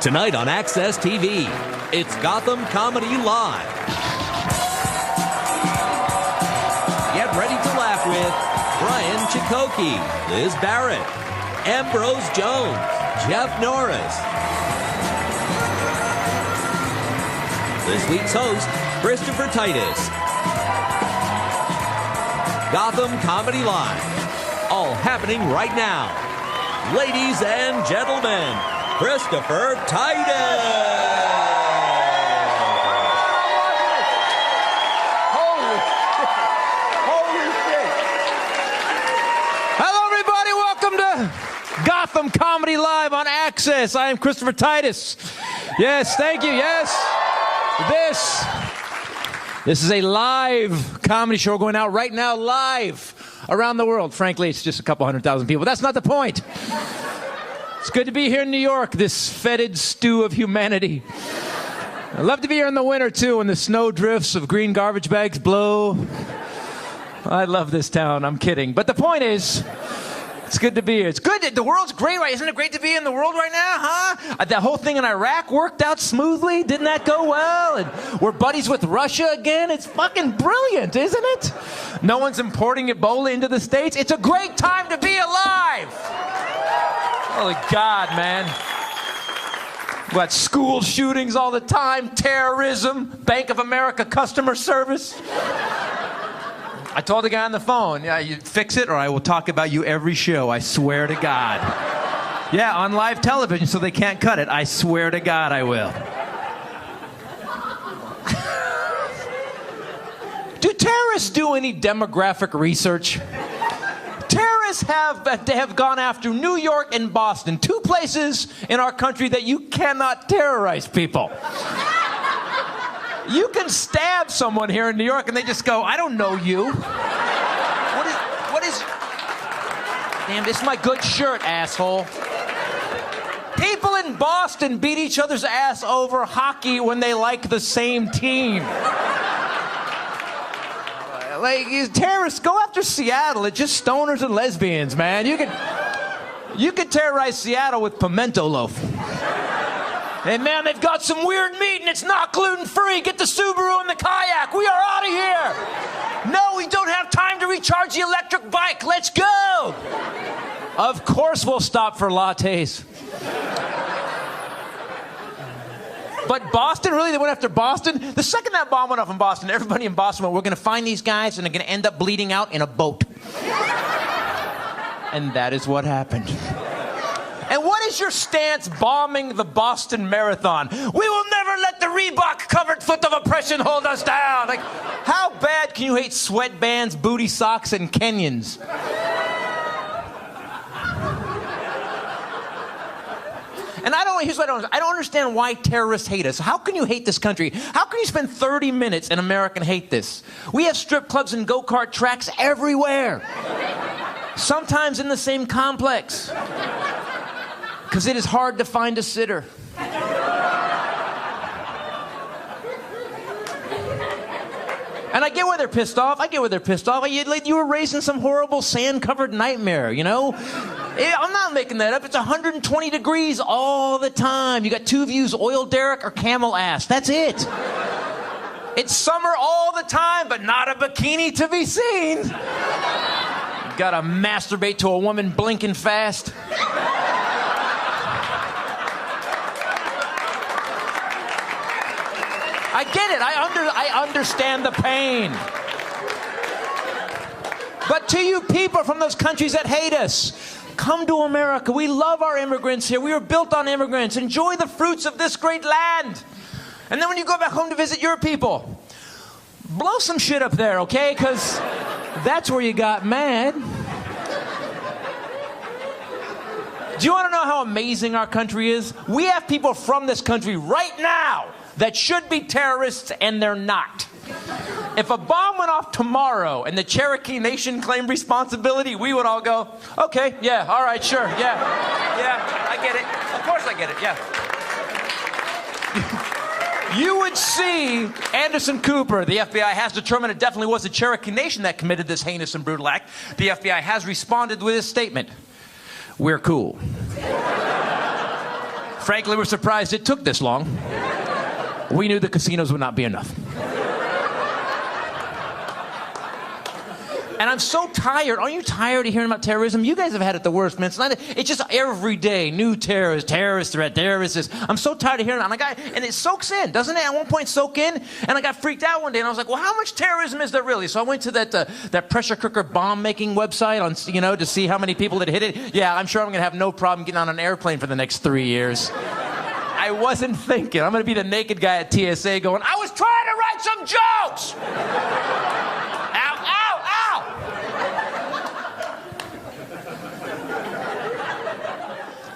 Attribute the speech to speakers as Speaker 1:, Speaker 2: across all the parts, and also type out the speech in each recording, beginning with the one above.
Speaker 1: Tonight on Access TV, it's Gotham Comedy Live. Get ready to laugh with Brian Chakotay, Liz Barrett, Ambrose Jones, Jeff Norris. This week's host, Christopher Titus. Gotham Comedy Live. All happening right now. Ladies and gentlemen, Christopher Titus.
Speaker 2: Holy shit. Hello, everybody. Welcome to Gotham Comedy Live on Access. I am Christopher Titus. Yes, thank you. Yes. This is a live comedy show going out right now, live around the world. Frankly, it's just a couple 100,000 people. That's not the point. It's good to be here in New York, this fetid stew of humanity. I love to be here in the winter, too, when the snow drifts of green garbage bags blow. I love this town. I'm kidding. But the point is, it's good to be here. It's good. The world's great, right? Isn't it great to be in the world right now, huh? That whole thing in Iraq worked out smoothly. Didn't that go well? And we're buddies with Russia again. It's fucking brilliant, isn't it? No one's importing Ebola into the States. It's a great time to be alive. Holy God, man. We got school shootings all the time, terrorism, Bank of America customer service. I told the guy on the phone, yeah, you fix it or I will talk about you every show, I swear to God. Yeah, on live television so they can't cut it. I swear to God I will. Do terrorists do any demographic research? Terrorists have gone after New York and Boston, two places in our country that you cannot terrorize people. You can stab someone here in New York and they just go, I don't know you. What is... Damn, this is my good shirt, asshole. People in Boston beat each other's ass over hockey when they like the same team. Like, terrorists, go after Seattle. It's just stoners and lesbians, man. You could terrorize Seattle with pimento loaf. Hey, man, they've got some weird meat and it's not gluten-free. Get the Subaru and the kayak. We are out of here. No, we don't have time to recharge the electric bike. Let's go. Of course we'll stop for lattes. But Boston, really? They went after Boston? The second that bomb went off in Boston, everybody in Boston went, we're going to find these guys and they're going to end up bleeding out in a boat. And that is what happened. And what is your stance bombing the Boston Marathon? We will never let the Reebok-covered foot of oppression hold us down. Like, how bad can you hate sweatbands, booty socks, and Kenyans? And here's what I don't understand why terrorists hate us. How can you hate this country? How can you spend 30 minutes in America and hate this? We have strip clubs and go-kart tracks everywhere. Sometimes in the same complex. Because it is hard to find a sitter. And I get why they're pissed off. You were raised in some horrible sand-covered nightmare, you know? I'm not making that up. It's 120 degrees all the time. You got two views, oil derrick or camel ass. That's it. It's summer all the time, but not a bikini to be seen. You gotta masturbate to a woman blinking fast. I get it. I understand the pain. But to you people from those countries that hate us, come to America. We love our immigrants here. We were built on immigrants. Enjoy the fruits of this great land. And then when you go back home to visit your people, blow some shit up there, okay? Because that's where you got mad. Do you want to know how amazing our country is? We have people from this country right now that should be terrorists, and they're not. If a bomb went off tomorrow and the Cherokee Nation claimed responsibility, we would all go, okay, yeah, all right, sure, yeah, I get it. Of course I get it, yeah. You would see Anderson Cooper. The FBI has determined it definitely was the Cherokee Nation that committed this heinous and brutal act. The FBI has responded with this statement. We're cool. Frankly, we're surprised it took this long. We knew the casinos would not be enough. And I'm so tired. Aren't you tired of hearing about terrorism? You guys have had it the worst, man. It's just every day, new terrorist threat, terrorist. I'm so tired of hearing it. And it soaks in, doesn't it? At one point, soak in. And I got freaked out one day, and I was like, well, how much terrorism is there really? So I went to that pressure cooker bomb-making website to see how many people had hit it. Yeah, I'm sure I'm going to have no problem getting on an airplane for the next 3 years. I wasn't thinking. I'm going to be the naked guy at TSA going, I was trying to write some jokes!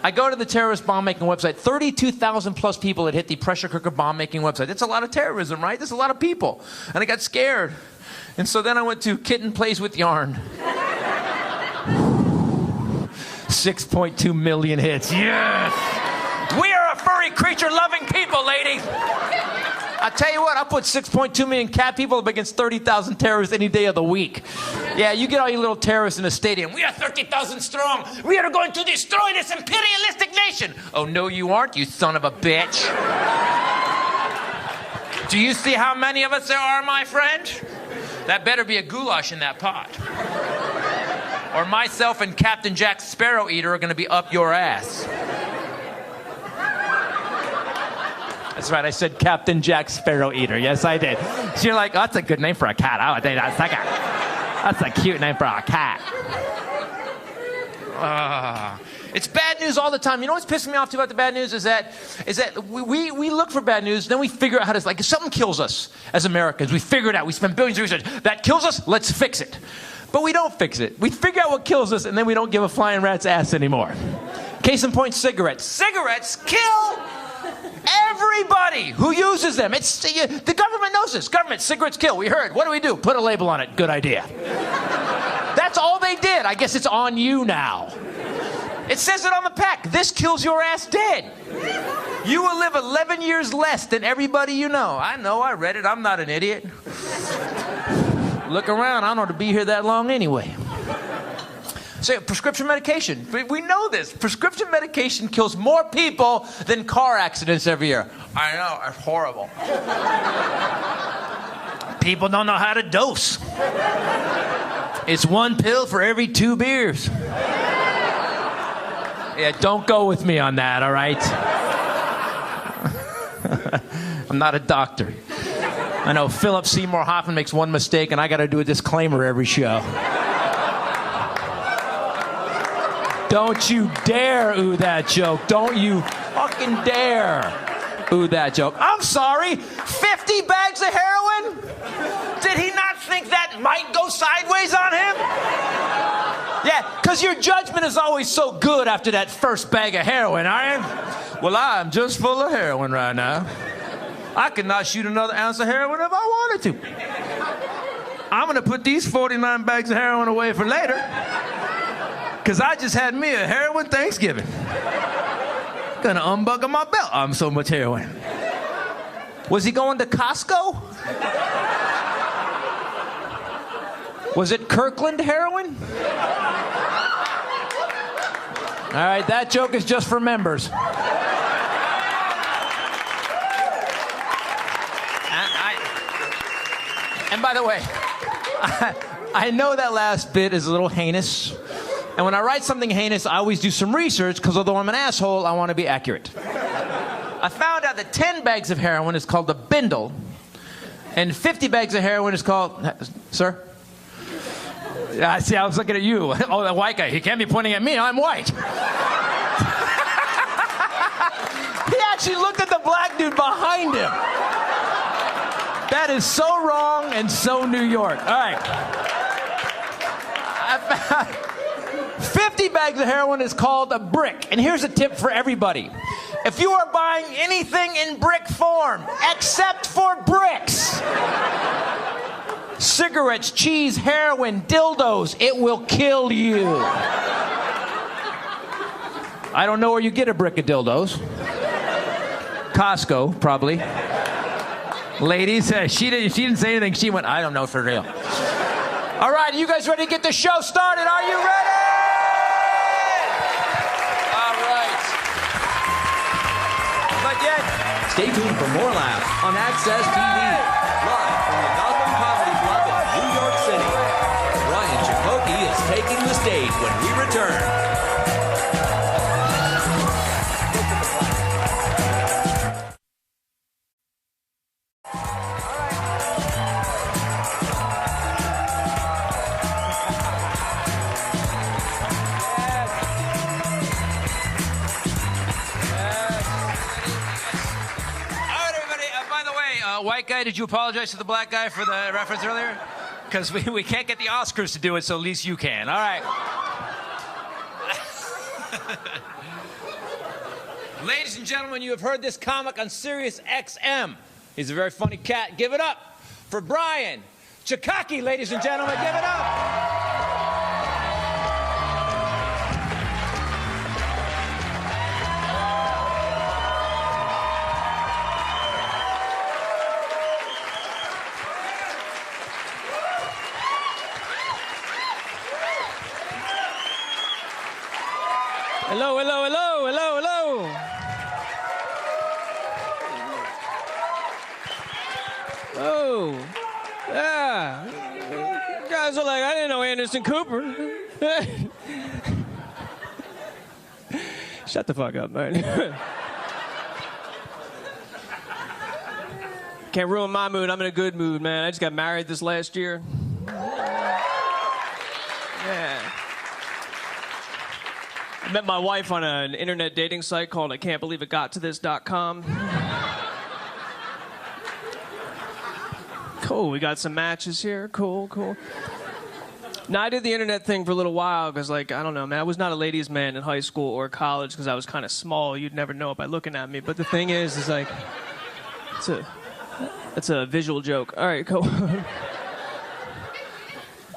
Speaker 2: I go to the terrorist bomb-making website. 32,000 plus people had hit the pressure cooker bomb-making website. That's a lot of terrorism, right? That's a lot of people. And I got scared. And so then I went to Kitten Plays with Yarn. 6.2 million hits. Yes! We are a furry creature-loving people, ladies. I tell you what, I'll put 6.2 million cat people up against 30,000 terrorists any day of the week. Yeah, you get all you little terrorists in a stadium. We are 30,000 strong. We are going to destroy this imperialistic nation. Oh, no, you aren't, you son of a bitch. Do you see how many of us there are, my friend? That better be a goulash in that pot. Or myself and Captain Jack Sparrow Eater are going to be up your ass. That's right, I said Captain Jack Sparrow Eater. Yes, I did. So you're like, oh, that's a good name for a cat. I would think that's a cute name for a cat. It's bad news all the time. You know what's pissing me off too about the bad news is that we look for bad news, then we figure out how to, like, if something kills us as Americans, we figure it out. We spend billions of research. That kills us, let's fix it. But we don't fix it. We figure out what kills us, and then we don't give a flying rat's ass anymore. Case in point, cigarettes. Cigarettes kill everybody who uses them. The government knows this. Government, cigarettes kill. We heard. What do? Put a label on it. Good idea. That's all they did. I guess it's on you now. It says it on the pack. This kills your ass dead. You will live 11 years less than everybody you know. I know. I read it. I'm not an idiot. Look around. I don't have to be here that long anyway. So, prescription medication. We know this. Prescription medication kills more people than car accidents every year. I know, it's horrible. People don't know how to dose. It's one pill for every 2 beers. Yeah, don't go with me on that, all right? I'm not a doctor. I know Philip Seymour Hoffman makes one mistake, and I got to do a disclaimer every show. Don't you dare ooh that joke. Don't you fucking dare ooh that joke. I'm sorry, 50 bags of heroin? Did he not think that might go sideways on him? Yeah, because your judgment is always so good after that first bag of heroin, aren't you? Well, I'm just full of heroin right now. I could not shoot another ounce of heroin if I wanted to. I'm going to put these 49 bags of heroin away for later. Because I just had me a heroin Thanksgiving. Gonna unbuckle my belt. I'm so much heroin. Was he going to Costco? Was it Kirkland heroin? All right, that joke is just for members. And by the way, I know that last bit is a little heinous. And when I write something heinous, I always do some research, because although I'm an asshole, I want to be accurate. I found out that 10 bags of heroin is called a bindle, and 50 bags of heroin is called... Sir? I see, I was looking at you. Oh, that white guy. He can't be pointing at me. I'm white. He actually looked at the black dude behind him. That is so wrong and so New York. All right. 50 bags of heroin is called a brick. And here's a tip for everybody. If you are buying anything in brick form, except for bricks, cigarettes, cheese, heroin, dildos, it will kill you. I don't know where you get a brick of dildos. Costco, probably. Ladies, she didn't say anything. She went, I don't know for real. All right, you guys ready to get the show started? Are you ready? All right.
Speaker 1: Stay tuned for more laughs on Access TV, live from the Gotham Comedy Club in New York City. Brian Chakotay is taking the stage when we return.
Speaker 2: White guy, did you apologize to the black guy for the reference earlier? Because we can't get the Oscars to do it, so at least you can. All right. Ladies and gentlemen, you have heard this comic on Sirius XM. He's a very funny cat. Give it up for Brian Chakotay, ladies and gentlemen. Give it up. Hello, hello, hello, hello, hello. Oh, yeah. You guys are like, I didn't know Anderson Cooper. Shut the fuck up, man. Can't ruin my mood. I'm in a good mood, man. I just got married this last year. Yeah. I met my wife on an internet dating site called I Can't Believe It Got To This.com. Cool, we got some matches here. Cool, cool. Now, I did the internet thing for a little while because, like, I don't know, man, I was not a ladies' man in high school or college because I was kind of small. You'd never know it by looking at me. But the thing is like, it's a visual joke. All right, cool.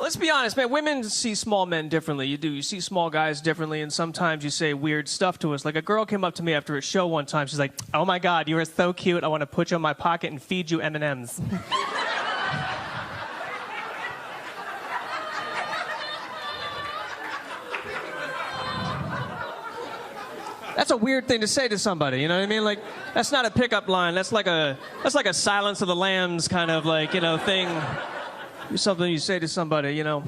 Speaker 2: Let's be honest, man. Women see small men differently. You do. You see small guys differently, and sometimes you say weird stuff to us. Like a girl came up to me after a show one time. She's like, "Oh my God, you are so cute. I want to put you in my pocket and feed you M&Ms." That's a weird thing to say to somebody. You know what I mean? Like, that's not a pickup line. That's like a Silence of the Lambs kind of like, you know, thing. Something you say to somebody, you know.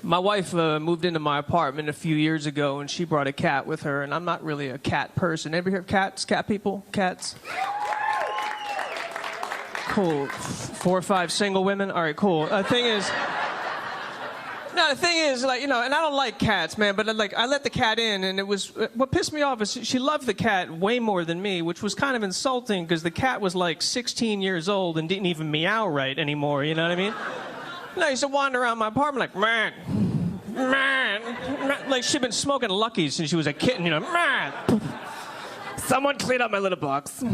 Speaker 2: My wife moved into my apartment a few years ago, and she brought a cat with her, and I'm not really a cat person. Ever hear of cats? Cat people? Cats? Cool. 4 or 5 single women? All right, cool. The thing is, like, you know, and I don't like cats, man, but like, I let the cat in, and it was, what pissed me off is she loved the cat way more than me, which was kind of insulting, because the cat was like 16 years old and didn't even meow right anymore, you know what I mean? And I used to wander around my apartment like, man, like she'd been smoking Luckies since she was a kitten, you know, man. Someone clean up my litter box.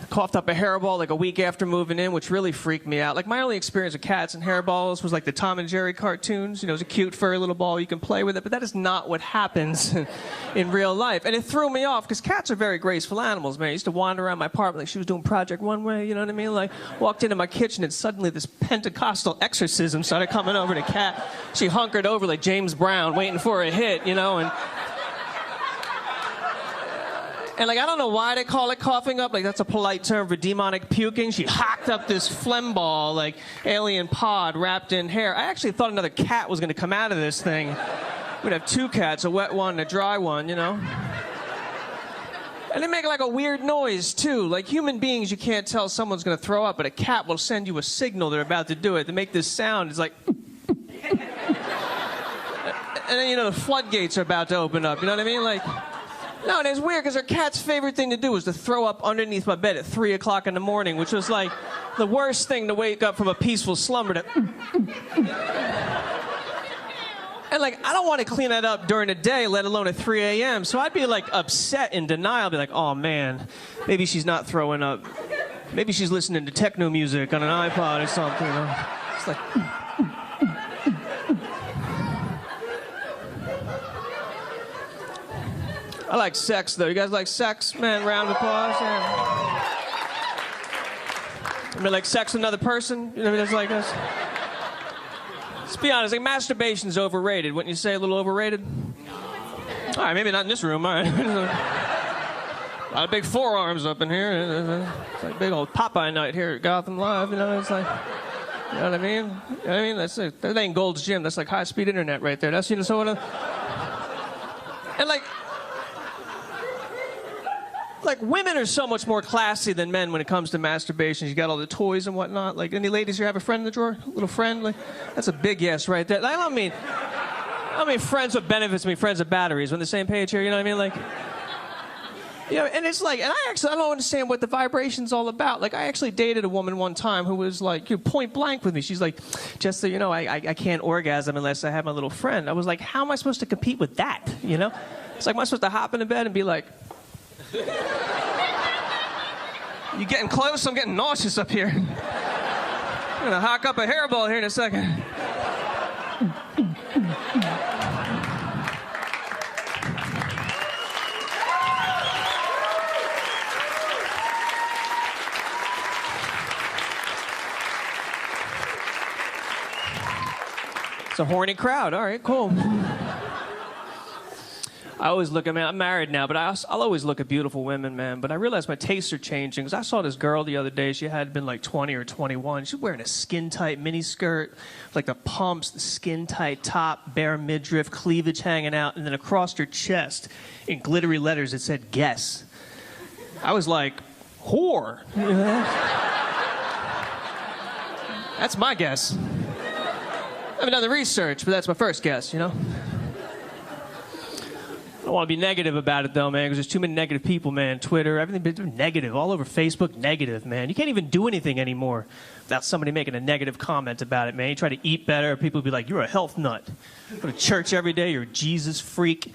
Speaker 2: Coughed up a hairball like a week after moving in, which really freaked me out. Like, my only experience with cats and hairballs was like the Tom and Jerry cartoons. You know, it was a cute, furry little ball. You can play with it, but that is not what happens in real life. And it threw me off, because cats are very graceful animals, man. I used to wander around my apartment like she was doing Project One Way, you know what I mean? Like, walked into my kitchen, and suddenly this Pentecostal exorcism started coming over the cat. She hunkered over like James Brown, waiting for a hit, you know, And like, I don't know why they call it coughing up. Like, that's a polite term for demonic puking. She hocked up this phlegm ball, like alien pod wrapped in hair. I actually thought another cat was going to come out of this thing. We'd have 2 cats, a wet one and a dry one, you know? And they make like a weird noise, too. Like, human beings, you can't tell someone's going to throw up, but a cat will send you a signal they're about to do it. They make this sound. It's like... And then, you know, the floodgates are about to open up. You know what I mean? Like... No, and it's weird because her cat's favorite thing to do was to throw up underneath my bed at 3 o'clock in the morning, which was like the worst thing to wake up from a peaceful slumber to... And like, I don't want to clean that up during the day, let alone at 3 a.m. So I'd be like upset in denial. I'd be like, oh man, maybe she's not throwing up. Maybe she's listening to techno music on an iPod or something, you know? It's like... I like sex, though. You guys like sex? Man, round of applause. Yeah. I mean, like sex with another person? You know, it's like this. Let's be honest, like masturbation's overrated. Wouldn't you say a little overrated? All right, maybe not in this room. All right.
Speaker 3: A lot of big forearms up in here. It's like big old Popeye night here at Gotham Live. You know, it's like, you know what I mean? You know what I mean? That ain't Gold's Gym. That's like high-speed internet right there. That's, you know, so what? And like women are so much more classy than men when it comes to masturbation. You got all the toys and whatnot. Like, any ladies here have a friend in the drawer? A little friend? Like, that's a big yes right there. I don't mean friends with benefits. I mean friends with batteries. We're on the same page here. You know what I mean? Like, you know, and it's like, and I don't understand what the vibration's all about. Like, I actually dated a woman one time who was like, point blank with me. She's like, just so you know, I can't orgasm unless I have my little friend. I was like, how am I supposed to compete with that? You know? It's like, am I supposed to hop into bed and be like, you getting close? I'm getting nauseous up here. I'm gonna hock up a hairball here in a second. It's a horny crowd. All right, cool. I always look at, man, I'm married now, but I'll always look at beautiful women, man. But I realize my tastes are changing, because I saw this girl the other day. She had been like 20 or 21. She was wearing a skin-tight miniskirt, like the pumps, the skin-tight top, bare midriff, cleavage hanging out, and then across her chest, in glittery letters, it said, guess. I was like, whore. You know? That's my guess. I haven't done the research, but that's my first guess, you know? I don't want to be negative about it, though, man, because there's too many negative people, man. Twitter, everything negative. All over Facebook, negative, man. You can't even do anything anymore without somebody making a negative comment about it, man. You try to eat better, people will be like, you're a health nut. Go to church every day, you're a Jesus freak.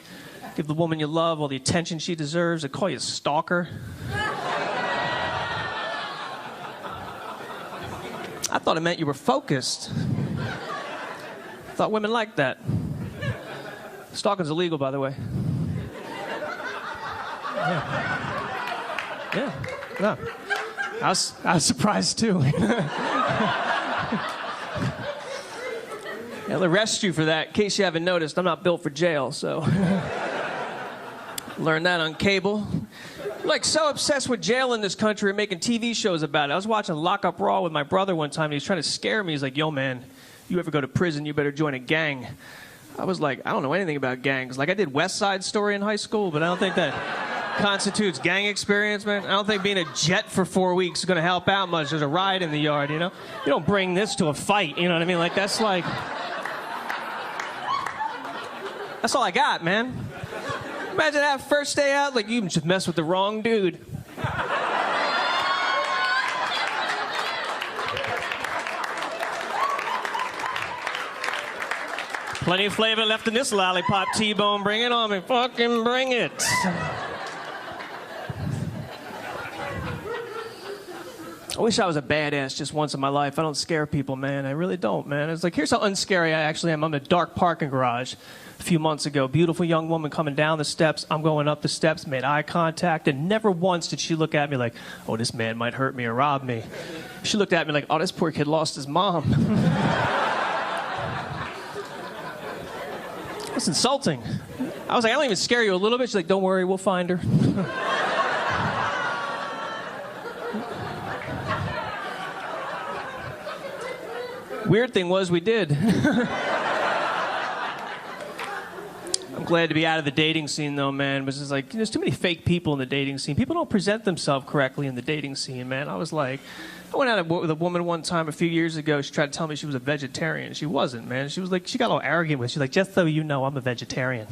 Speaker 3: Give the woman you love all the attention she deserves. They call you a stalker. I thought it meant you were focused. I thought women liked that. Stalking's illegal, by the way. Yeah. No. I was surprised too. They'll arrest you for that. In case you haven't noticed, I'm not built for jail, so learned that on cable. Like, so obsessed with jail in this country and making TV shows about it. I was watching Lock Up Raw with my brother one time, and he was trying to scare me. He's like, yo, man, you ever go to prison, you better join a gang. I was like, I don't know anything about gangs. Like, I did West Side Story in high school, but I don't think that constitutes gang experience, man. I don't think being a jet for 4 weeks is going to help out much. There's a riot in the yard, you know? You don't bring this to a fight, you know what I mean? Like, that's all I got, man. Imagine that first day out, like, you just messed with the wrong dude. Plenty of flavor left in this lollipop, T-Bone. Bring it on me. Fucking bring it. I wish I was a badass just once in my life. I don't scare people, man. I really don't, man. It's like, here's how unscary I actually am. I'm in a dark parking garage a few months ago. Beautiful young woman coming down the steps. I'm going up the steps, made eye contact, and never once did she look at me like, oh, this man might hurt me or rob me. She looked at me like, oh, this poor kid lost his mom. It's insulting. I was like, I don't even scare you a little bit. She's like, don't worry, we'll find her. Weird thing was, we did. I'm glad to be out of the dating scene, though, man. It was just like, there's too many fake people in the dating scene. People don't present themselves correctly in the dating scene, man. I was like, I went out with a woman one time a few years ago. She tried to tell me she was a vegetarian. She wasn't, man. She was like, she got all arrogant with it. She's like, just so you know, I'm a vegetarian.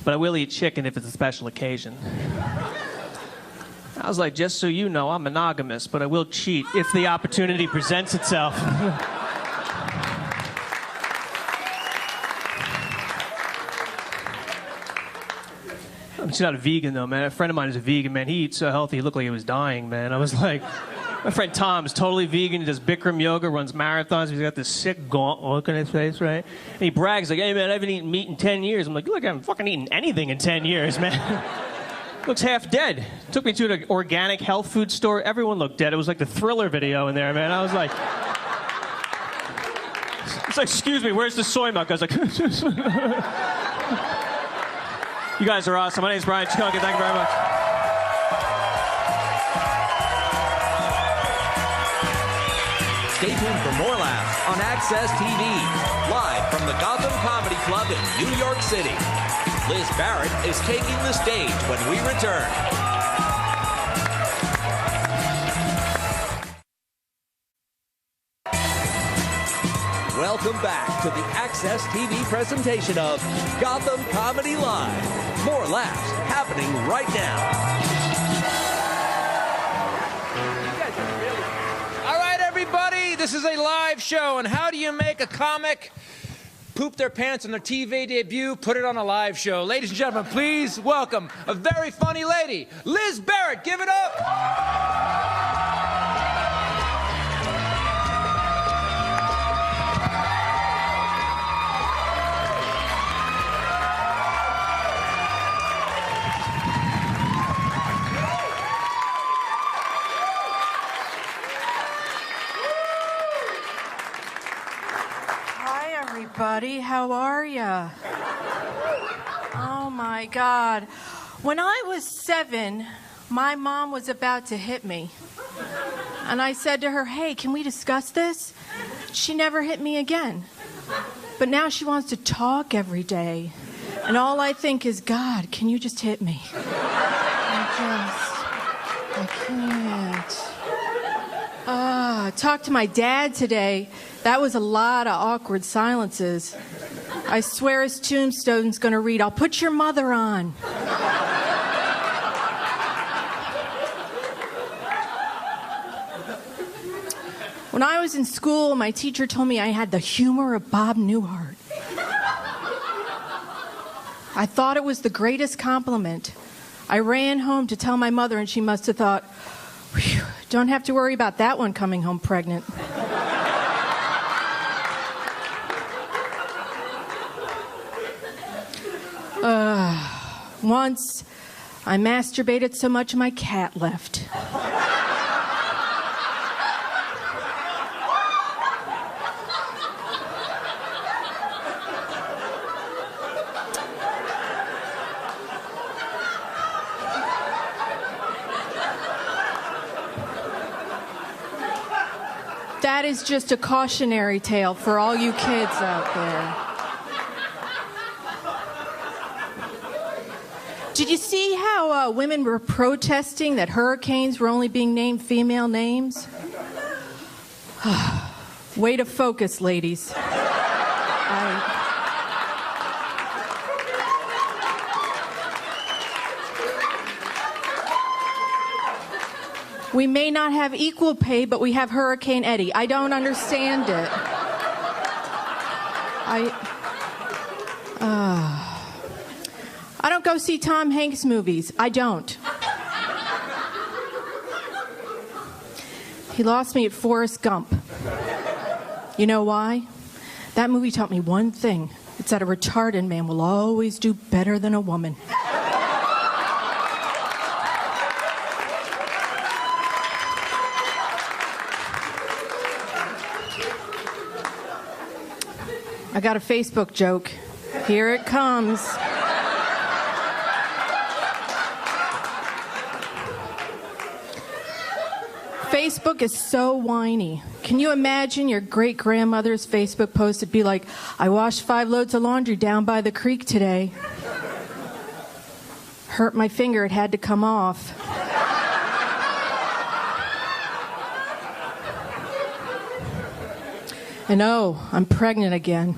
Speaker 3: But I will eat chicken if it's a special occasion. I was like, just so you know, I'm monogamous, but I will cheat if the opportunity presents itself. She's not a vegan, though, man. A friend of mine is a vegan, man. He eats so healthy, he looked like he was dying, man. I was like, my friend Tom is totally vegan. He does Bikram yoga, runs marathons. He's got this sick gaunt look on his face, right? And he brags like, hey, man, I haven't eaten meat in 10 years. I'm like, look, I haven't fucking eaten anything in 10 years, man. Looks half dead. Took me to an organic health food store. Everyone looked dead. It was like the Thriller video in there, man. I was like, it's like, excuse me, where's the soy milk? I was like, you guys are awesome. My name's Brian Chunky. Thank you very much.
Speaker 1: Stay tuned for more laughs on Access TV, live from the Gotham Comedy Club in New York City. Liz Barrett is taking the stage when we return. Welcome back to the Access TV presentation of Gotham Comedy Live. More laughs happening right now.
Speaker 2: All right, everybody, this is a live show, and how do you make a comic poop their pants on their TV debut, put it on a live show? Ladies and gentlemen, please welcome a very funny lady, Liz Barrett. Give it up.
Speaker 4: Everybody, how are ya? Oh my God. When I was 7, my mom was about to hit me. And I said to her, hey, can we discuss this? She never hit me again. But now she wants to talk every day. And all I think is, God, can you just hit me? I can't. I talked to my dad today. That was a lot of awkward silences. I swear his tombstone's going to read, I'll put your mother on. When I was in school, my teacher told me I had the humor of Bob Newhart. I thought it was the greatest compliment. I ran home to tell my mother, and she must have thought, whew, don't have to worry about that one coming home pregnant. Once, I masturbated so much my cat left. That is just a cautionary tale for all you kids out there. Did you see how women were protesting that hurricanes were only being named female names? Way to focus, ladies. We may not have equal pay, but we have Hurricane Eddie. I don't understand it. I don't go see Tom Hanks movies. I don't. He lost me at Forrest Gump. You know why? That movie taught me one thing. It's that a retarded man will always do better than a woman. I got a Facebook joke. Here it comes. Facebook is so whiny. Can you imagine your great-grandmother's Facebook post? It'd be like, I washed 5 loads of laundry down by the creek today. Hurt my finger, it had to come off. And oh, I'm pregnant again.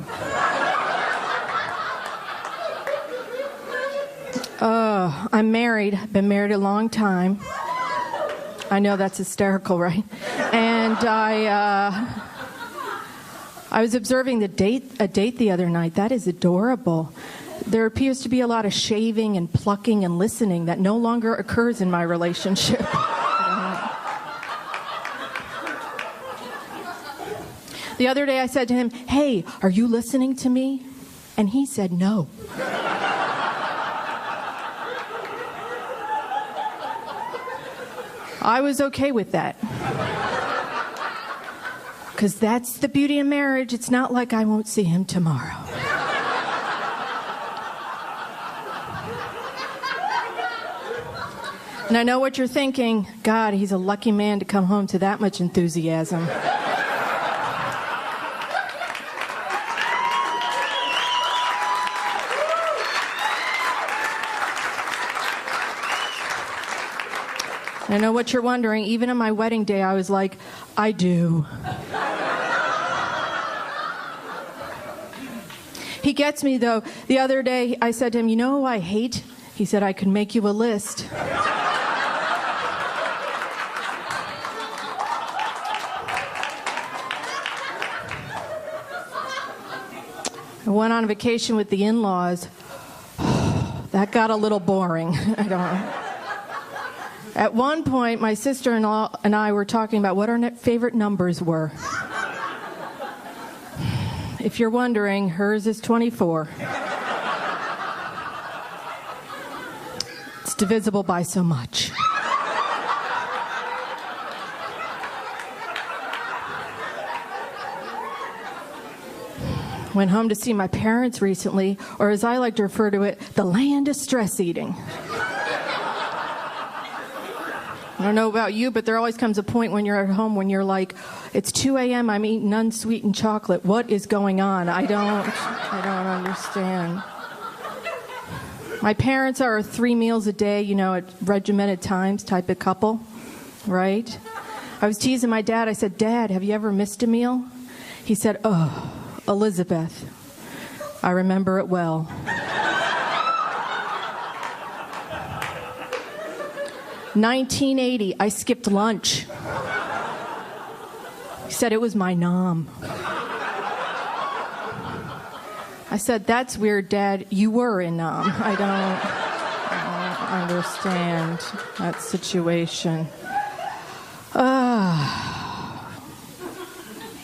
Speaker 4: Oh, I'm married. Been married a long time. I know that's hysterical, right? And I was observing a date the other night. That is adorable. There appears to be a lot of shaving and plucking and listening that no longer occurs in my relationship. The other day I said to him, hey, are you listening to me? And he said no. I was okay with that. Because that's the beauty of marriage. It's not like I won't see him tomorrow. And I know what you're thinking. God, he's a lucky man to come home to that much enthusiasm. I know what you're wondering. Even on my wedding day, I was like, I do. He gets me, though. The other day, I said to him, you know who I hate? He said, I could make you a list. I went on vacation with the in-laws. That got a little boring. I don't know. At one point, my sister-in-law and I were talking about what our favorite numbers were. If you're wondering, hers is 24. It's divisible by so much. Went home to see my parents recently, or as I like to refer to it, the land of stress eating. I don't know about you, but there always comes a point when you're at home when you're like, it's 2 a.m., I'm eating unsweetened chocolate. What is going on? I don't understand. My parents are 3 meals a day, at regimented times type of couple, right? I was teasing my dad. I said, Dad, have you ever missed a meal? He said, oh, Elizabeth, I remember it well. 1980, I skipped lunch. He said it was my nom. I said, that's weird, Dad. You were in nom. I don't understand that situation.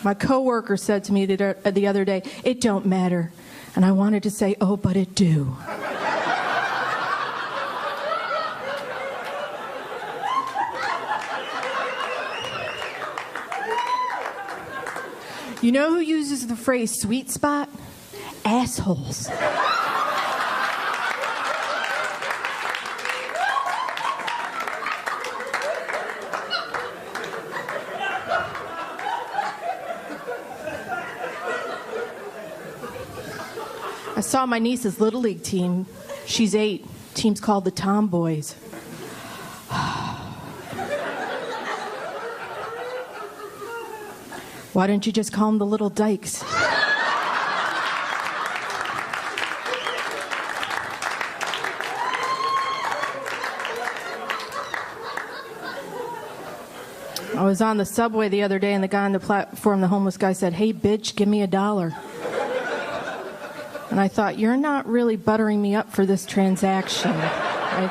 Speaker 4: My coworker said to me the other day, it don't matter. And I wanted to say, oh, but it do. You know who uses the phrase sweet spot? Assholes. I saw my niece's Little League team. She's 8. Team's called the Tomboys. Why don't you just call them the Little Dykes? I was on the subway the other day, and the guy on the platform, the homeless guy, said, hey, bitch, give me $1. And I thought, you're not really buttering me up for this transaction. I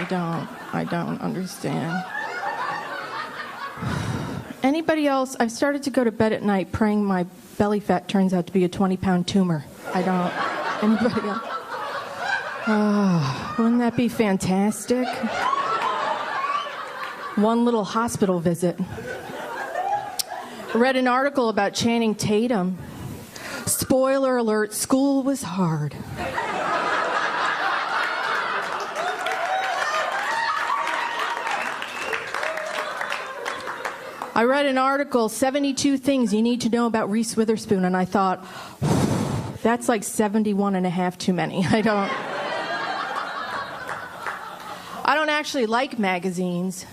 Speaker 4: don't understand. Anybody else? I've started to go to bed at night praying my belly fat turns out to be a 20-pound tumor. Anybody else? Oh, wouldn't that be fantastic? One little hospital visit. I read an article about Channing Tatum. Spoiler alert, school was hard. I read an article, 72 things you need to know about Reese Witherspoon, and I thought, that's like 71 and a half too many. I don't actually like magazines.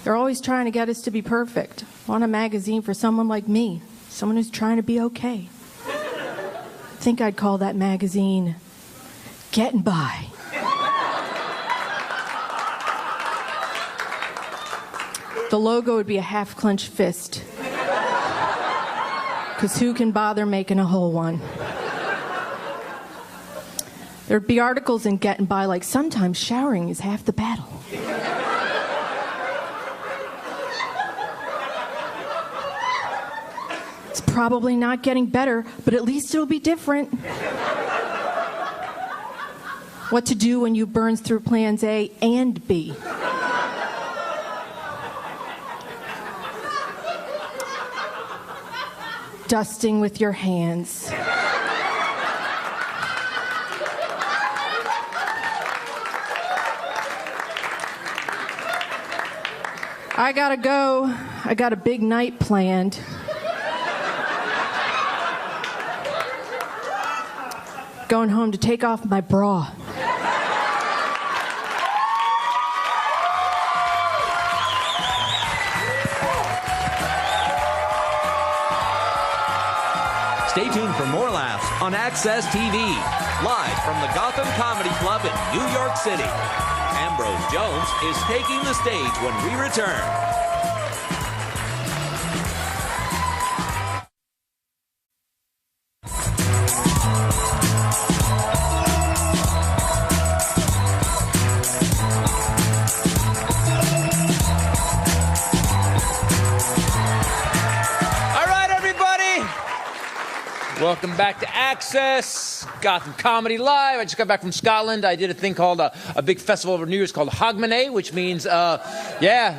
Speaker 4: They're always trying to get us to be perfect. I want a magazine for someone like me, someone who's trying to be okay. I think I'd call that magazine Getting By. The logo would be a half-clenched fist. Because who can bother making a whole one? There'd be articles in Getting By like, sometimes showering is half the battle. It's probably not getting better, but at least it'll be different. What to do when you burn through plans A and B. Dusting with your hands. I gotta go. I got a big night planned. Going home to take off my bra.
Speaker 1: Stay tuned for more laughs on Access TV, live from the Gotham Comedy Club in New York City. Ambrose Jones is taking the stage when we return.
Speaker 2: Welcome back to Access, Gotham Comedy Live. I just got back from Scotland. I did a thing called a big festival over New Year's called Hogmanay, which means,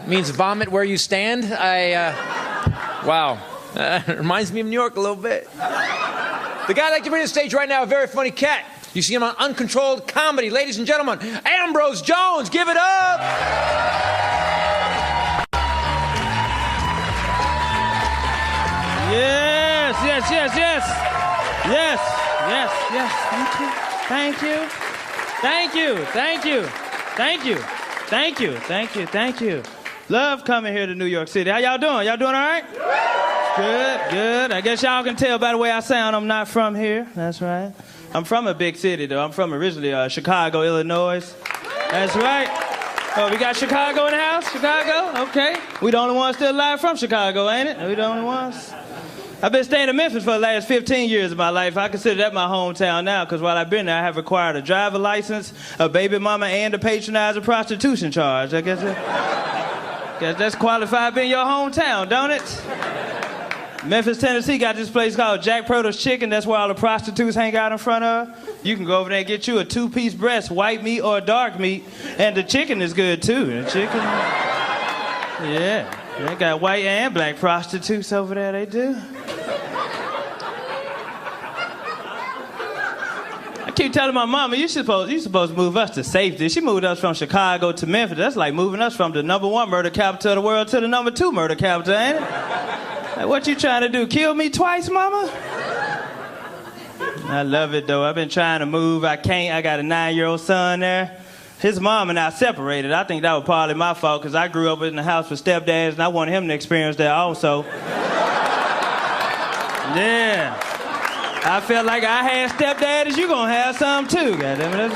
Speaker 2: means vomit where you stand. Wow. Reminds me of New York a little bit. The guy I'd like to bring to the stage right now, a very funny cat. You see him on Uncontrolled Comedy. Ladies and gentlemen, Ambrose Jones, give it up!
Speaker 5: Yes. Thank you. Love coming here to New York City. How y'all doing? Y'all doing all right? Good. I guess y'all can tell by the way I sound I'm not from here. That's right. I'm from a big city, though. I'm from originally Chicago, Illinois. That's right. Oh, we got Chicago in the house? Chicago? Okay. We the only ones still alive from Chicago, ain't it? We the only ones? I've been staying in Memphis for the last 15 years of my life. I consider that my hometown now, because while I've been there, I have acquired a driver license, a baby mama, and a patronizing prostitution charge. I guess that's qualified being your hometown, don't it? Memphis, Tennessee got this place called Jack Proto's Chicken. That's where all the prostitutes hang out in front of. You can go over there and get you a 2-piece breast, white meat or dark meat, and the chicken is good too. The chicken, yeah. They got white and black prostitutes over there, they do. I keep telling my mama, you supposed to move us to safety. She moved us from Chicago to Memphis. That's like moving us from the #1 murder capital of the world to the #2 murder capital, ain't it? Like, what you trying to do, kill me twice, mama? I love it, though. I've been trying to move. I can't. I got a 9-year-old son there. His mom and I separated. I think that was partly my fault, because I grew up in the house with stepdads, and I wanted him to experience that also. Yeah. I felt like I had stepdaddies, you gonna have some too, goddammit.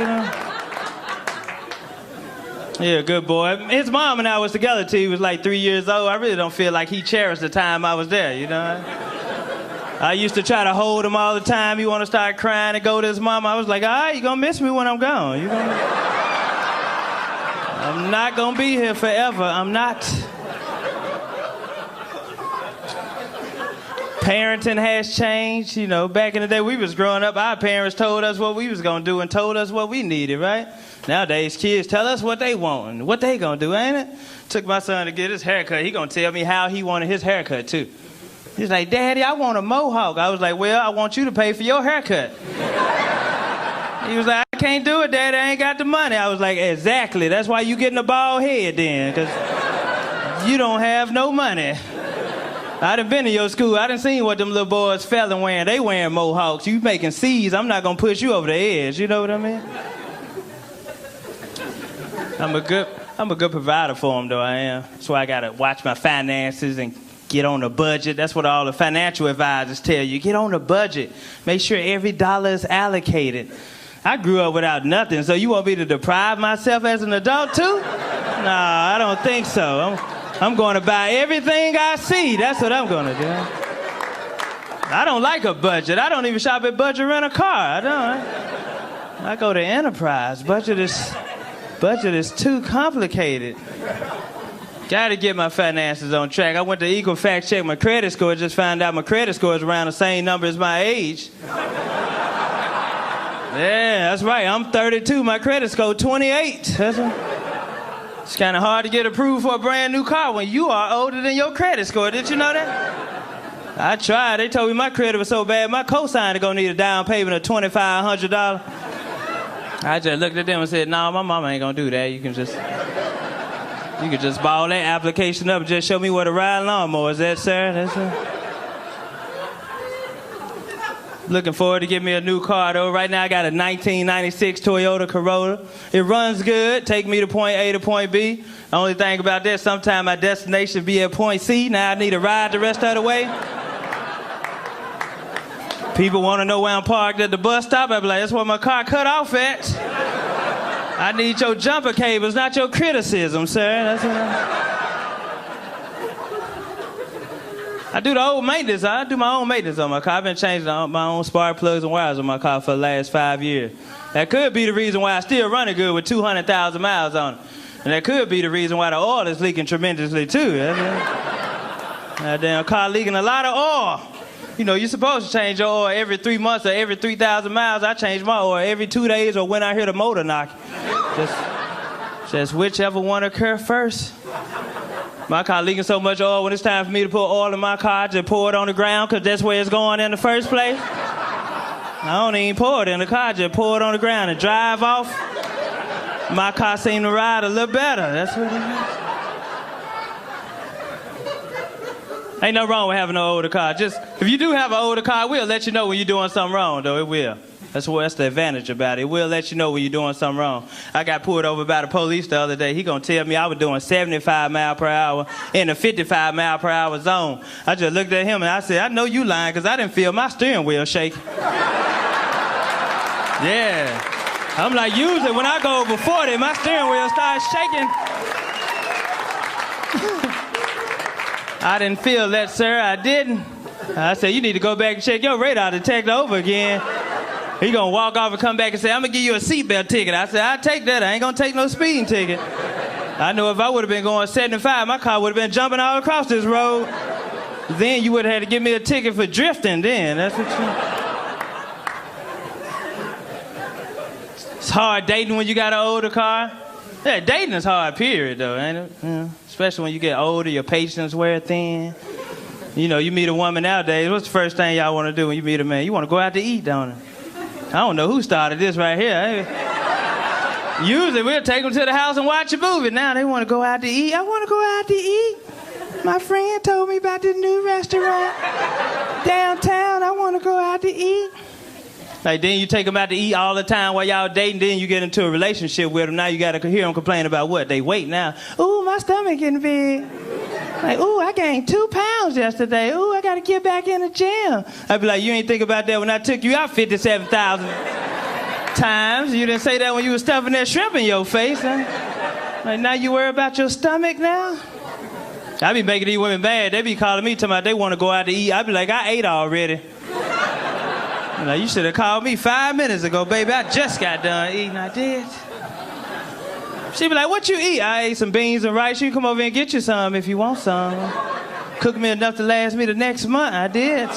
Speaker 5: Yeah, good boy. His mom and I was together till he was like 3 years old. I really don't feel like he cherished the time I was there, you know? I used to try to hold him all the time. He want to start crying and go to his mom. I was like, all right, you gonna miss me when I'm gone. I'm not gonna be here forever. I'm not. Parenting has changed. You know, back in the day we was growing up, our parents told us what we was gonna do and told us what we needed, right? Nowadays, kids tell us what they want and what they gonna do, ain't it? Took my son to get his haircut. He gonna tell me how he wanted his haircut, too. He's like, Daddy, I want a mohawk. I was like, well, I want you to pay for your haircut. He was like, I can't do it, Daddy. I ain't got the money. I was like, exactly. That's why you getting a bald head then, because you don't have no money. I done been to your school. I done seen what them little boys felling wearing. They wearing mohawks. You making C's. I'm not going to push you over the edge. You know what I mean? I'm a good provider for them, though, I am. That's why I got to watch my finances and get on the budget. That's what all the financial advisors tell you. Get on the budget. Make sure every dollar is allocated. I grew up without nothing, so you want me to deprive myself as an adult, too? Nah, I don't think so. I'm going to buy everything I see. That's what I'm going to do. I don't like a budget. I don't even shop at Budget Rent a Car. I go to Enterprise. Budget is too complicated. Got to get my finances on track. I went to Equifax, checked my credit score, just found out my credit score is around the same number as my age. Yeah, that's right. I'm 32. My credit score 28. It's kind of hard to get approved for a brand new car when you are older than your credit score. Did you know that? I tried. They told me my credit was so bad, my cosigner gonna need a down payment of $2,500. I just looked at them and said, no, my mama ain't gonna do that. You can just ball that application up and just show me where the ride lawnmower is at, sir. That's it. Looking forward to getting me a new car, though. Right now, I got a 1996 Toyota Corolla. It runs good, take me to point A to point B. The only thing about that, sometime my destination be at point C. Now I need a ride the rest of the way. People want to know where I'm parked at the bus stop. I be like, that's where my car cut off at. I need your jumper cables, not your criticism, sir. That's what I do the old maintenance. I do my own maintenance on my car. I've been changing my own spark plugs and wires on my car for the last 5 years. That could be the reason why I still running good with 200,000 miles on it. And that could be the reason why the oil is leaking tremendously, too. That damn car leaking a lot of oil. You know, you're supposed to change your oil every 3 months or every 3,000 miles. I change my oil every 2 days or when I hear the motor knock. Just whichever one occur first. My car leaking so much oil, when it's time for me to put oil in my car, I just pour it on the ground because that's where it's going in the first place. I don't even pour it in the car, just pour it on the ground and drive off. My car seemed to ride a little better. That's what it is. Ain't nothing wrong with having an older car. Just, if you do have an older car, we'll let you know when you're doing something wrong, though. It will. That's the advantage about it. It will let you know when you're doing something wrong. I got pulled over by the police the other day. He gonna tell me I was doing 75 miles per hour in a 55 mile per hour zone. I just looked at him and I said, I know you lying because I didn't feel my steering wheel shake. Yeah. I'm like, usually when I go over 40, my steering wheel starts shaking. I didn't feel that, sir. I didn't. I said, you need to go back and check your radar detector over again. He gonna walk off and come back and say, I'm gonna give you a seatbelt ticket. I said, I'll take that. I ain't gonna take no speeding ticket. I know if I would have been going 75, my car would have been jumping all across this road. Then you would have had to give me a ticket for drifting then. That's what you... It's hard dating when you got an older car. Yeah, dating is hard, period, though, ain't it? Yeah. Especially when you get older, your patience wear thin. You know, you meet a woman nowadays, what's the first thing y'all want to do when you meet a man? You want to go out to eat, don't you? I don't know who started this right here. Usually we'll take them to the house and watch a movie. Now they want to go out to eat. I want to go out to eat. My friend told me about this new restaurant downtown. I want to go out to eat. Like, then you take them out to eat all the time while y'all dating. Then you get into a relationship with them. Now you got to hear them complain about what? They weight now. Ooh, my stomach getting big. Like, ooh, I gained 2 pounds yesterday. Ooh, I got to get back in the gym. I'd be like, you ain't think about that when I took you out 57,000 times. You didn't say that when you was stuffing that shrimp in your face. Huh? Like, now you worry about your stomach now? I be making these women mad. They be calling me, talking about they want to go out to eat. I be like, I ate already. Like, you should have called me 5 minutes ago, baby. I just got done eating. I did. She be like, what you eat? I ate some beans and rice. You can come over and get you some if you want some. Cook me enough to last me the next month. I did.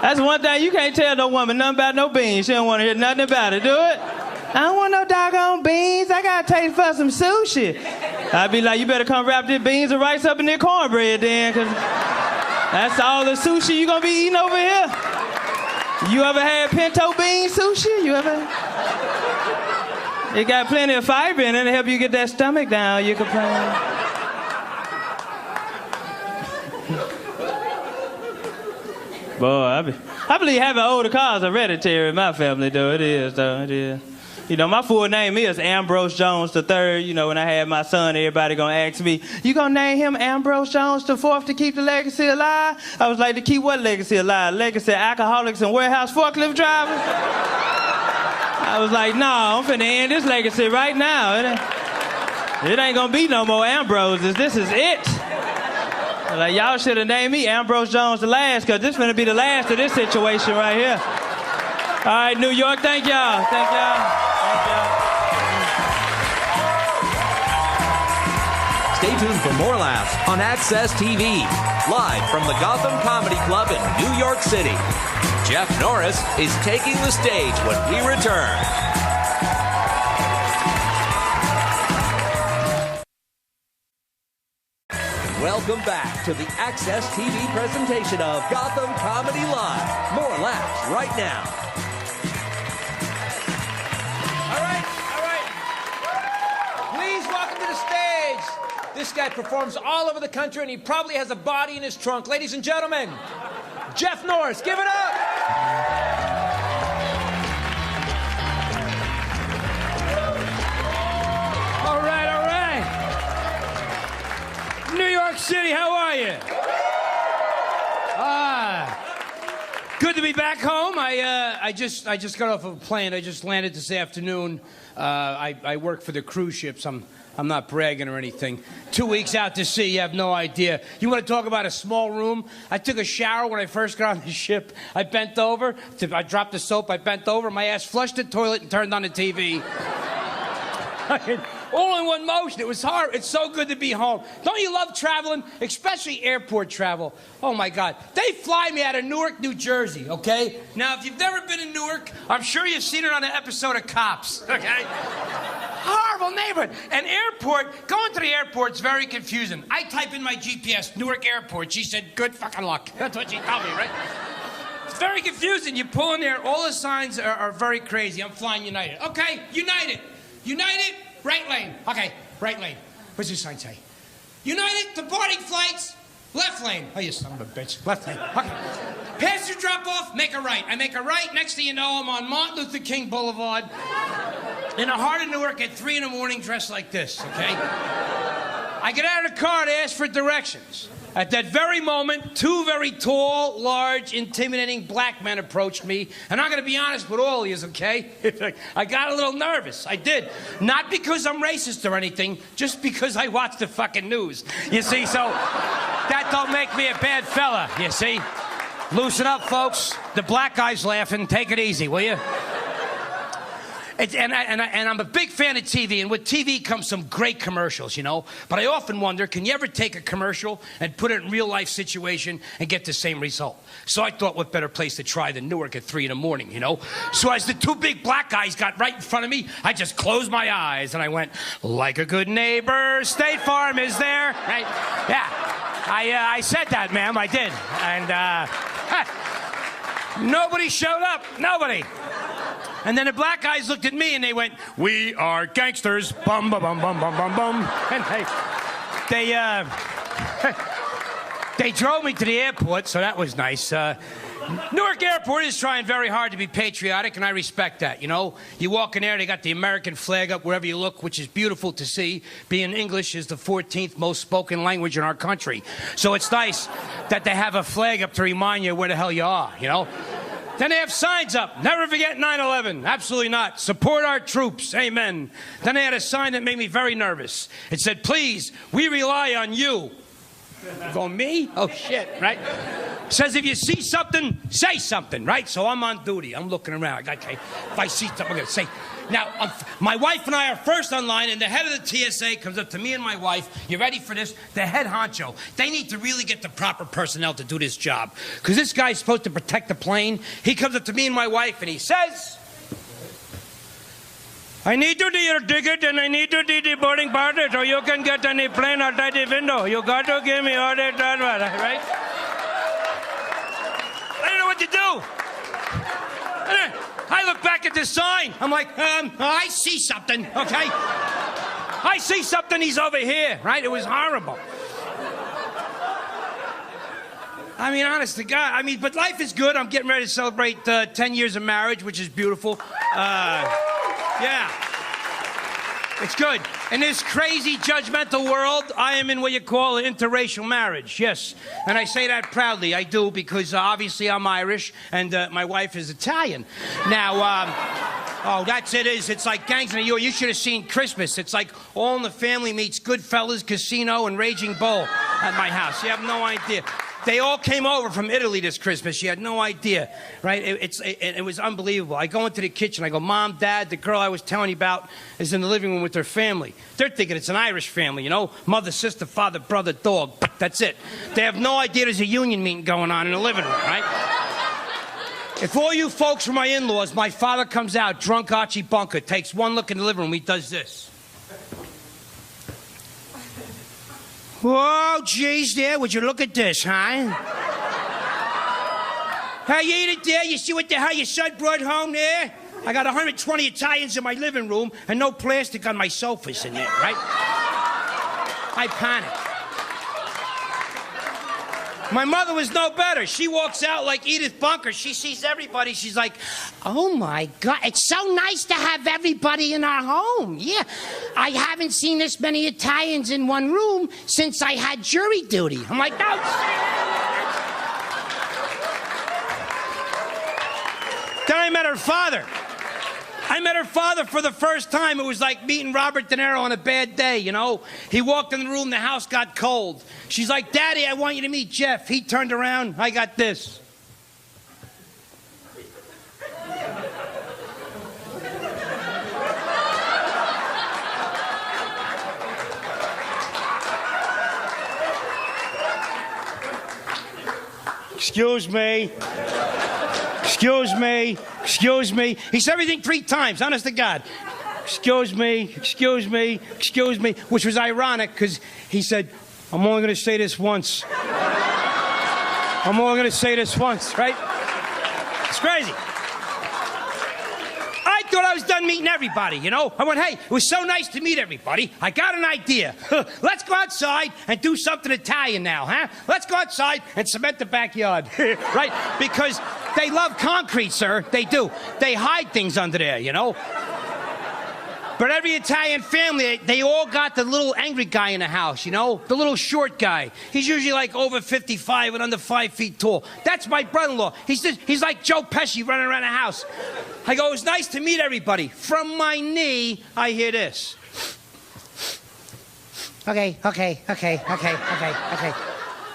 Speaker 5: That's one thing you can't tell no woman nothing about no beans. She don't want to hear nothing about it. Do it? I don't want no doggone beans. I got to taste for some sushi. I'd be like, you better come wrap this beans and rice up in their cornbread then, because that's all the sushi you going to be eating over here. You ever had pinto bean sushi? You ever? It got plenty of fiber in it to help you get that stomach down. You complain. Boy, I believe having older cars are hereditary in my family, though. It is, though. It is. You know, my full name is Ambrose Jones III. You know, when I had my son, everybody gonna ask me, you gonna name him Ambrose Jones IV to keep the legacy alive? I was like, to keep what legacy alive? Legacy of alcoholics and warehouse forklift drivers? I was like, no, I'm finna end this legacy right now. It ain't gonna be no more Ambroses. This is it. Like, y'all should have named me Ambrose Jones the last, because this finna be the last of this situation right here. All right, New York, thank y'all. Thank y'all. Thank y'all.
Speaker 1: Stay tuned for more laughs on Access TV, live from the Gotham Comedy Club in New York City. Jeff Norris is taking the stage when we return. Welcome back to the Access TV presentation of Gotham Comedy Live. More laughs right now.
Speaker 2: All right. Please welcome to the stage. This guy performs all over the country, and he probably has a body in his trunk. Ladies and gentlemen, Jeff Norris, give it up. All right. New York City, how are you?
Speaker 6: good to be back home. I just got off of a plane. I just landed this afternoon. I work for the cruise ships. I'm not bragging or anything. 2 weeks out to sea, you have no idea. You want to talk about a small room? I took a shower when I first got on the ship. I bent over. I dropped the soap. I bent over. My ass flushed the toilet and turned on the TV. All in one motion. It was hard. It's so good to be home. Don't you love traveling? Especially airport travel. Oh, my God. They fly me out of Newark, New Jersey, okay? Now, if you've never been in Newark, I'm sure you've seen it on an episode of Cops, okay? Horrible neighborhood. And going to the airport's very confusing. I type in my GPS, Newark Airport. She said, good fucking luck. That's what she told me, right? It's very confusing. You pull in there, all the signs are very crazy. I'm flying United. Okay, United. United, right lane. Okay, right lane. What's your sign say? United, departing flights, left lane. Oh, you son of a bitch. Left lane. Okay. Passenger drop off, make a right. I make a right. Next thing you know, I'm on Martin Luther King Boulevard in the heart of Newark at 3 in the morning dressed like this, okay? I get out of the car to ask for directions. At that very moment, 2 very tall, large, intimidating black men approached me. And I'm going to be honest with all of you, okay? I got a little nervous. I did. Not because I'm racist or anything, just because I watch the fucking news. You see, so that don't make me a bad fella, you see? Loosen up, folks. The black guy's laughing. Take it easy, will you? And I'm a big fan of TV, and with TV comes some great commercials, you know? But I often wonder, can you ever take a commercial and put it in a real-life situation and get the same result? So I thought, what better place to try than Newark at 3 in the morning, you know? So as the 2 big black guys got right in front of me, I just closed my eyes, and I went, like a good neighbor, State Farm is there, right? Yeah, I said that, ma'am, I did. And nobody showed up, nobody. And then the black guys looked at me and they went, we are gangsters, bum, bum, bum, bum, bum, bum, bum. And they drove me to the airport, so that was nice. Newark Airport is trying very hard to be patriotic, and I respect that, you know? You walk in there, they got the American flag up wherever you look, which is beautiful to see. Being English is the 14th most spoken language in our country. So it's nice that they have a flag up to remind you where the hell you are, you know? Then they have signs up. Never forget 9/11. Absolutely not. Support our troops. Amen. Then they had a sign that made me very nervous. It said, please, we rely on you. Go, me? Oh, shit, right? Says if you see something, say something, right? So I'm on duty. I'm looking around. Okay, if I see something, I'm going to say. Now, my wife and I are first on line, and the head of the TSA comes up to me and my wife. You ready for this? The head honcho. They need to really get the proper personnel to do this job. Because this guy's supposed to protect the plane. He comes up to me and my wife, and he says, I need to do your ticket, and I need to do the boarding pass, so you can get on the plane outside the window. You got to give me all that, right? I don't know what to do. I look back at this sign. I'm like, I see something, okay? I see something, he's over here, right? It was horrible. I mean, honest to God, but life is good. I'm getting ready to celebrate 10 years of marriage, which is beautiful. Yeah. It's good. In this crazy, judgmental world, I am in what you call an interracial marriage, yes. And I say that proudly. I do, because obviously I'm Irish, and my wife is Italian. Now, that's it is. It's like Gangs in New York. You should have seen Christmas. It's like All in the Family meets Goodfellas, Casino, and Raging Bull at my house. You have no idea. They all came over from Italy this Christmas. You had no idea, right? It was unbelievable. I go into the kitchen. I go, Mom, Dad, the girl I was telling you about is in the living room with their family. They're thinking it's an Irish family, you know? Mother, sister, father, brother, dog. That's it. They have no idea there's a union meeting going on in the living room, right? If all you folks were my in-laws, my father comes out, drunk Archie Bunker, takes one look in the living room, he does this. Whoa, geez, there, would you look at this, huh? How you eat it there? You see what the hell your son brought home there? I got 120 Italians in my living room and no plastic on my sofas in there, right? I panicked. My mother was no better. She walks out like Edith Bunker. She sees everybody. She's like, oh, my God. It's so nice to have everybody in our home. Yeah. I haven't seen this many Italians in one room since I had jury duty. I'm like, no. I met her father. I met her father for the first time. It was like meeting Robert De Niro on a bad day, you know? He walked in the room, the house got cold. She's like, Daddy, I want you to meet Jeff. He turned around, I got this. Excuse me. Excuse me. Excuse me. He said everything 3 times, honest to God. Excuse me. Excuse me. Excuse me. Which was ironic because he said, I'm only going to say this once. I'm only going to say this once, right? It's crazy. I thought I was done meeting everybody, you know? I went, hey, it was so nice to meet everybody. I got an idea. Let's go outside and do something Italian now, huh? Let's go outside and cement the backyard, right? Because they love concrete, sir. They do. They hide things under there, you know? But every Italian family, they all got the little angry guy in the house, you know? The little short guy. He's usually like over 55 and under 5 feet tall. That's my brother-in-law. He's like Joe Pesci running around the house. I go, it's nice to meet everybody. From my knee, I hear this. Okay.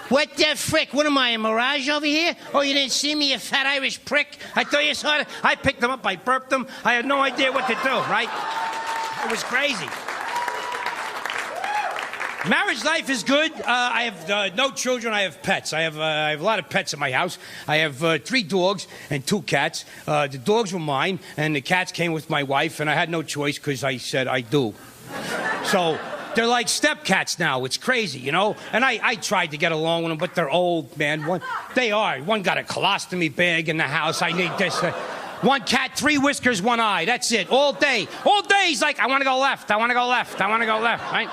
Speaker 6: What the frick? What am I, a mirage over here? Oh, you didn't see me, you fat Irish prick? I thought you saw it. I picked them up, I burped them. I had no idea what to do, right? It was crazy. Marriage life is good. I have no children. I have pets. I have a lot of pets in my house. I have 3 dogs and 2 cats. The dogs were mine, and the cats came with my wife, and I had no choice because I said I do. So they're like step cats now. It's crazy, you know? And I tried to get along with them, but they're old, man. One got a colostomy bag in the house. I need this. One cat, 3 whiskers, 1 eye. That's it. All day. All day he's like, I want to go left. I want to go left. I want to go left. Right?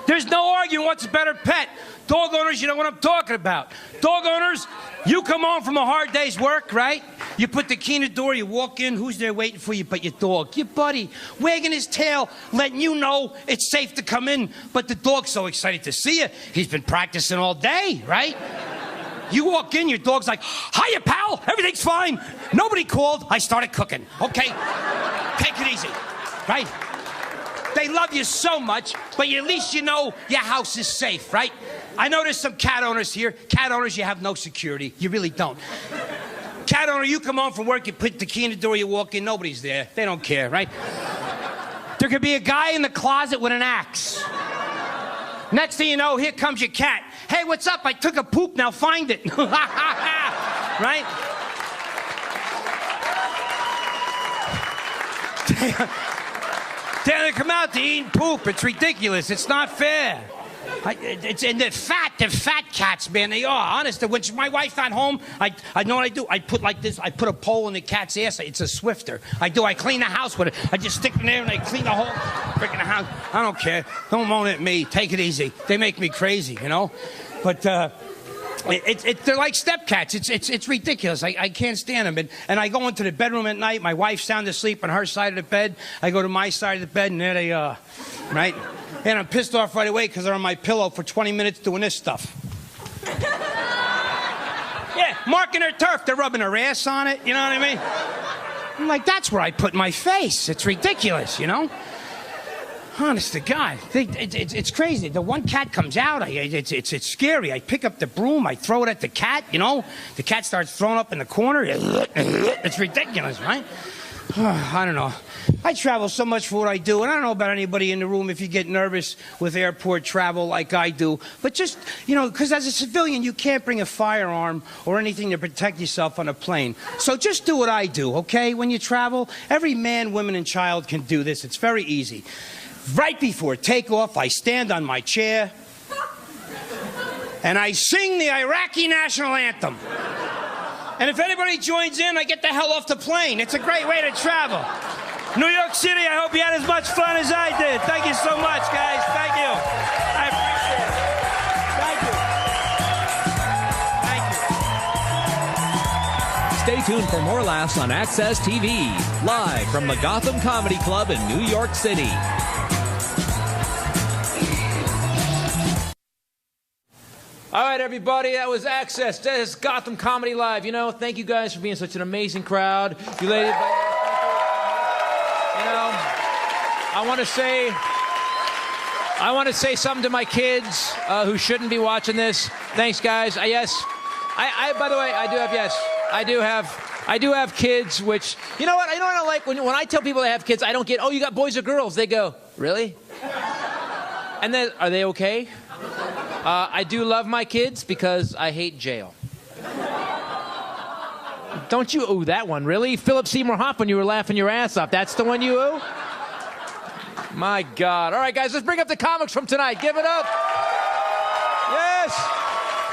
Speaker 6: There's no arguing what's a better pet. Dog owners, you know what I'm talking about. Dog owners, you come home from a hard day's work, right? You put the key in the door, you walk in, who's there waiting for you but your dog? Your buddy, wagging his tail, letting you know it's safe to come in. But the dog's so excited to see you. He's been practicing all day, right? You walk in, your dog's like, hiya, pal, everything's fine. Nobody called, I started cooking. Okay, take it easy, right? They love you so much, but at least you know your house is safe, right? I know there's some cat owners here. Cat owners, you have no security. You really don't. Cat owner, you come home from work, you put the key in the door, you walk in, nobody's there. They don't care, right? There could be a guy in the closet with an axe. Next thing you know, here comes your cat. Hey, what's up? I took a poop, now find it. Right? They come out to eat poop. It's ridiculous. It's not fair. And they're fat cats, man. They are, honest. When my wife's not home, I know what I do. I put like this. I put a pole in the cat's ass. It's a Swifter. I clean the house with it. I just stick it in there and I clean the whole freaking house. I don't care. Don't moan at me. Take it easy. They make me crazy, you know. But they're like step cats. It's ridiculous. I can't stand them. And I go into the bedroom at night. My wife's sound asleep on her side of the bed. I go to my side of the bed, and there they are, right? And I'm pissed off right away because they're on my pillow for 20 minutes doing this stuff. Yeah, marking their turf. They're rubbing their ass on it. You know what I mean? I'm like, that's where I put my face. It's ridiculous, you know? Honest to God, it's crazy. The one cat comes out, it's scary. I pick up the broom, I throw it at the cat, you know? The cat starts throwing up in the corner. It's ridiculous, right? I don't know. I travel so much for what I do, and I don't know about anybody in the room if you get nervous with airport travel like I do. But just, you know, because as a civilian, you can't bring a firearm or anything to protect yourself on a plane. So just do what I do, okay? When you travel, every man, woman, and child can do this. It's very easy. Right before takeoff, I stand on my chair, and I sing the Iraqi national anthem. And if anybody joins in, I get the hell off the plane. It's a great way to travel. New York City, I hope you had as much fun as I did. Thank you so much, guys. Thank you. I appreciate it. Thank you.
Speaker 1: Stay tuned for more laughs on Access TV, live from the Gotham Comedy Club in New York City.
Speaker 2: All right, everybody, that was Access. That is Gotham Comedy Live. You know, thank you guys for being such an amazing crowd. You ladies, you know, I want to say something to my kids who shouldn't be watching this. Thanks, guys. Yes, by the way, I do have kids, which, you know what I don't like? When I tell people I have kids, I don't get, oh, you got boys or girls? They go, really? And then, are they okay? I do love my kids because I hate jail. Don't you owe that one, really? Philip Seymour Hoffman, you were laughing your ass off. That's the one you owe? My God. All right, guys, let's bring up the comics from tonight. Give it up. Yes.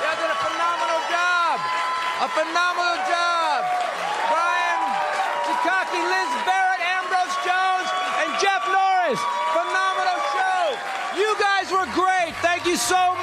Speaker 2: You did a phenomenal job. A phenomenal job. Brian Chikaki, Liz Barrett, Ambrose Jones, and Jeff Norris. Phenomenal show. You guys were great. Thank you so much.